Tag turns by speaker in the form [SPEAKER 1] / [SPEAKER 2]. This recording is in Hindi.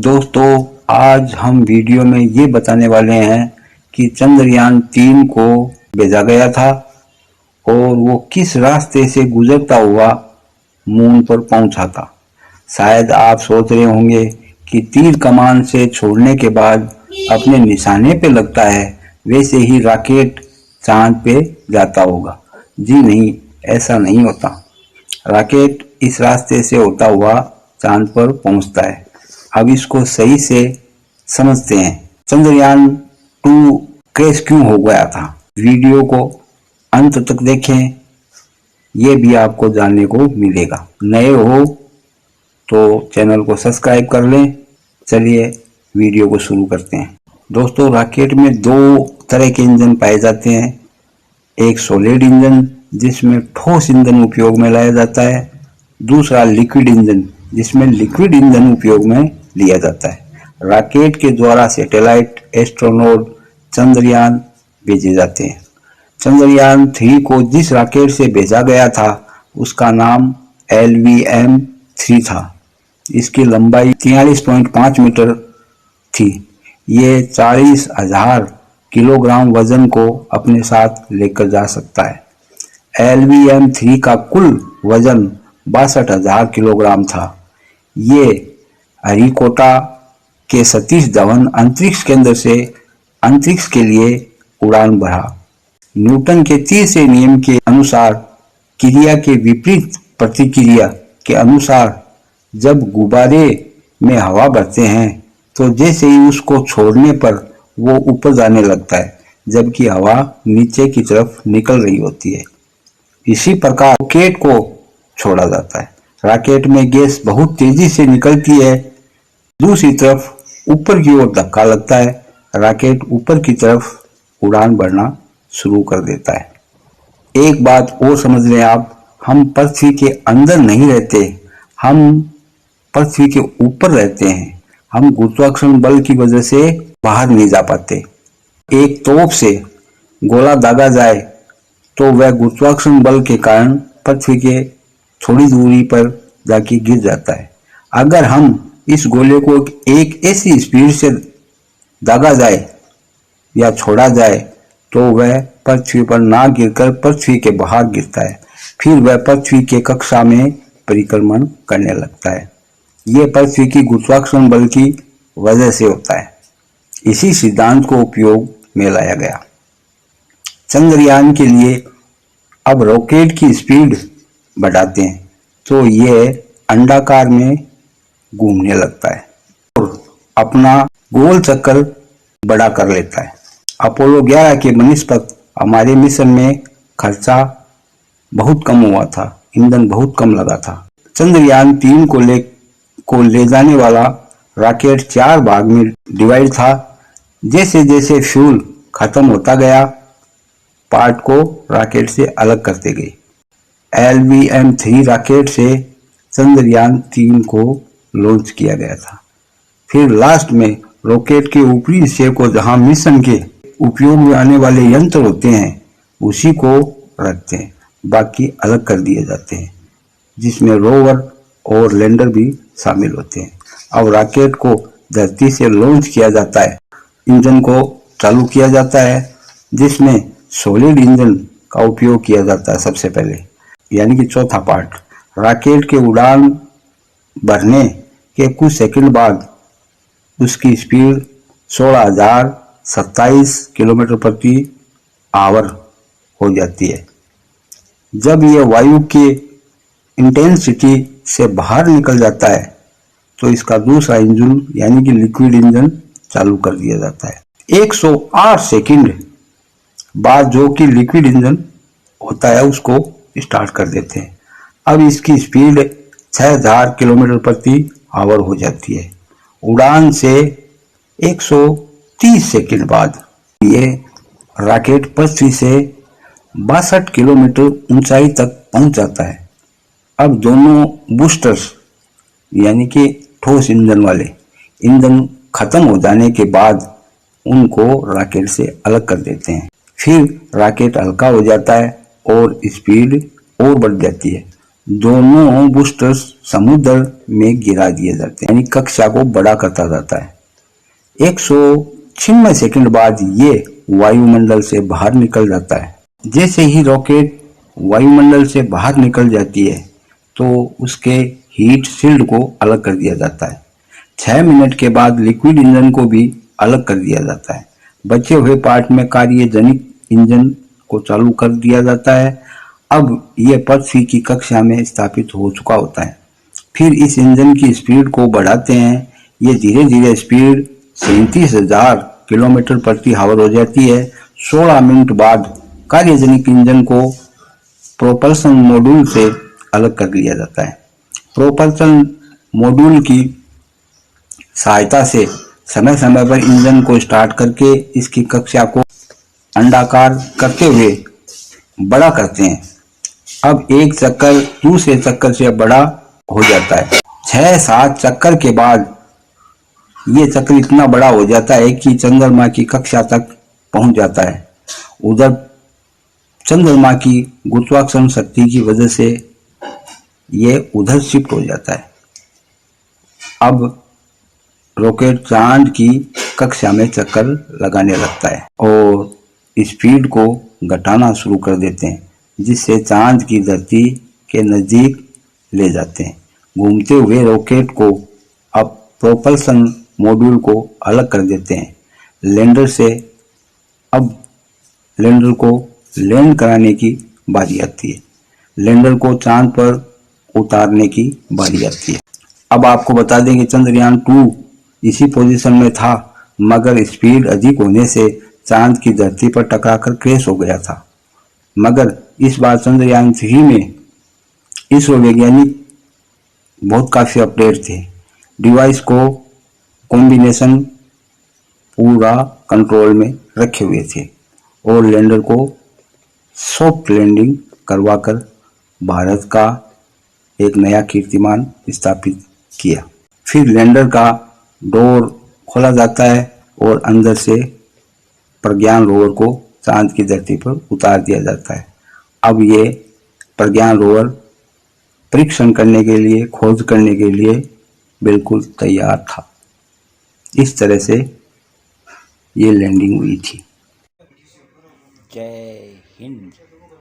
[SPEAKER 1] दोस्तों, आज हम वीडियो में ये बताने वाले हैं कि चंद्रयान-3 को भेजा गया था और वो किस रास्ते से गुजरता हुआ मून पर पहुंचा था। शायद आप सोच रहे होंगे कि तीर कमान से छोड़ने के बाद अपने निशाने पे लगता है, वैसे ही रॉकेट चांद पे जाता होगा। जी नहीं, ऐसा नहीं होता। रॉकेट इस रास्ते से होता हुआ चांद पर पहुंचता है। अब इसको सही से समझते हैं। चंद्रयान-2 क्रैश क्यों हो गया था? वीडियो को अंत तक देखें, ये भी आपको जानने को मिलेगा। नए हो तो चैनल को सब्सक्राइब कर लें। चलिए वीडियो को शुरू करते हैं। दोस्तों, रॉकेट में दो तरह के इंजन पाए जाते हैं। एक सॉलिड इंजन जिसमें ठोस ईंधन उपयोग में लाया जाता है, दूसरा लिक्विड इंजन जिसमें लिक्विड ईंधन उपयोग में लिया जाता है। रॉकेट के द्वारा सैटेलाइट, एस्ट्रोनॉट, चंद्रयान भेजे जाते हैं। चंद्रयान-3 को जिस रॉकेट से भेजा गया था उसका नाम LVM-3 था। इसकी लंबाई 43.5 मीटर थी। ये 40,000 किलोग्राम वजन को अपने साथ लेकर जा सकता है। LVM-3 का कुल वजन 62,000 किलोग्राम था। ये हरिकोटा के सतीश धवन अंतरिक्ष केंद्र से अंतरिक्ष के लिए उड़ान भरा। न्यूटन के तीसरे नियम के अनुसार क्रिया के विपरीत प्रतिक्रिया के अनुसार जब गुब्बारे में हवा भरते हैं तो जैसे ही उसको छोड़ने पर वो ऊपर जाने लगता है, जबकि हवा नीचे की तरफ निकल रही होती है। इसी प्रकार रॉकेट को छोड़ा जाता है। रॉकेट में गैस बहुत तेजी से निकलती है। दूसरी तरफ ऊपर की ओर धक्का लगता है। रॉकेट ऊपर की तरफ उड़ान भरना शुरू कर देता है। एक बात और समझ लें आप, हम पृथ्वी के अंदर नहीं रहते, हम पृथ्वी के ऊपर रहते हैं। हम गुरुत्वाकर्षण बल की वजह से बाहर नहीं जा पाते। एक तोप से गोला दागा जाए तो वह गुरुत्वाकर्षण बल के कारण पृथ्वी के थोड़ी दूरी पर जाके गिर जाता है। अगर हम इस गोले को एक ऐसी स्पीड से दागा जाए या छोड़ा जाए तो वह पृथ्वी पर ना गिरकर पृथ्वी के बाहर गिरता है। फिर वह पृथ्वी के कक्षा में परिक्रमण करने लगता है। यह पृथ्वी की गुरुत्वाकर्षण बल की वजह से होता है। इसी सिद्धांत को उपयोग में लाया गया। चंद्रयान के लिए अब रॉकेट की स्पीड बढ़ाते हैं तो यह अंडाकार में घूमने लगता है और अपना गोल चक्कर बड़ा कर लेता है। अपोलो 11 के बनिस्पत हमारे मिशन में खर्चा बहुत कम हुआ था, ईंधन बहुत कम लगा था। चंद्रयान-3 को ले जाने वाला रॉकेट 4 भाग में डिवाइड था। जैसे जैसे फ्यूल खत्म होता गया, पार्ट को रॉकेट से अलग करते गए। LVM-3 रॉकेट से चंद्रयान-3 को लॉन्च किया गया था। फिर लास्ट में रॉकेट के ऊपरी हिस्से को, जहां मिशन के उपयोग में आने वाले यंत्र होते हैं, उसी को रखते हैं। बाकी अलग कर दिए जाते हैं, जिसमें रोवर और लैंडर भी शामिल होते हैं। अब रॉकेट को धरती से लॉन्च किया जाता है। इंजन को चालू किया जाता है, जिसमें सॉलिड इंजन का उपयोग किया जाता है सबसे पहले, यानी कि चौथा पार्ट। रॉकेट के उड़ान भरने के कुछ सेकंड बाद उसकी स्पीड 16,027 किलोमीटर प्रति आवर हो जाती है। जब यह वायु के इंटेंसिटी से बाहर निकल जाता है तो इसका दूसरा इंजन यानी कि लिक्विड इंजन चालू कर दिया जाता है। 108 सेकंड बाद जो कि लिक्विड इंजन होता है उसको स्टार्ट कर देते हैं। अब इसकी स्पीड 6,000 किलोमीटर प्रति आवर हो जाती है। उड़ान से 130 सेकंड बाद ये रॉकेट पृथ्वी से 62 किलोमीटर ऊंचाई तक पहुंच जाता है। अब दोनों बूस्टर्स यानी कि ठोस ईंधन वाले ईंधन खत्म हो जाने के बाद उनको रॉकेट से अलग कर देते हैं। फिर रॉकेट हल्का हो जाता है और स्पीड और बढ़ जाती है। दोनों बूस्टर्स समुद्र में गिरा दिए जाते हैं, यानी कक्षा को बड़ा करता जाता है। 196 सेकंड बाद ये वायुमंडल से बाहर निकल जाता है। जैसे ही रॉकेट वायुमंडल से बाहर निकल जाती है तो उसके हीट शील्ड को अलग कर दिया जाता है। 6 मिनट के बाद लिक्विड इंजन को भी अलग कर दिया जाता है। बचे हुए पार्ट में कार्यजनिक इंजन को चालू कर दिया जाता है। अब यह पृथ्वी की कक्षा में स्थापित हो चुका होता है। फिर इस इंजन की स्पीड को बढ़ाते हैं। ये धीरे धीरे स्पीड 37,000 किलोमीटर प्रति आवर हो जाती है। 16 मिनट बाद कार्यजनिक इंजन को प्रोपल्सन मॉड्यूल से अलग कर लिया जाता है। प्रोपल्सन मॉड्यूल की सहायता से समय समय पर इंजन को स्टार्ट करके इसकी कक्षा को अंडाकार करते हुए बड़ा करते हैं। अब एक चक्कर दूसरे चक्कर से बड़ा हो जाता है। 6-7 चक्कर के बाद ये चक्र इतना बड़ा हो जाता है कि चंद्रमा की कक्षा तक पहुंच जाता है। उधर चंद्रमा की गुरुत्वाकर्षण शक्ति की वजह से ये उधर शिफ्ट हो जाता है। अब रॉकेट चांद की कक्षा में चक्कर लगाने लगता है और स्पीड को घटाना शुरू कर देते हैं, जिससे चांद की धरती के नजदीक ले जाते हैं। घूमते हुए रॉकेट को अब प्रोपल्सन मॉड्यूल को अलग कर देते हैं लैंडर से। अब लैंडर को लैंड कराने की बारी आती है। लैंडर को चांद पर उतारने की बारी आती है। अब आपको बता दें कि चंद्रयान 2 इसी पोजीशन में था, मगर स्पीड अधिक होने से चांद की धरती पर टकराकर क्रैश हो गया था। मगर इस बार चंद्रयान 3 में इसरो वैज्ञानिक बहुत काफी अपडेट थे। डिवाइस को कॉम्बिनेशन पूरा कंट्रोल में रखे हुए थे और लैंडर को सॉफ्ट लैंडिंग करवाकर भारत का एक नया कीर्तिमान स्थापित किया। फिर लैंडर का डोर खोला जाता है और अंदर से प्रज्ञान रोवर को चांद की धरती पर उतार दिया जाता है। अब ये प्रज्ञान रोवर परीक्षण करने के लिए, खोज करने के लिए बिल्कुल तैयार था। इस तरह से ये लैंडिंग हुई थी।
[SPEAKER 2] जय हिंद।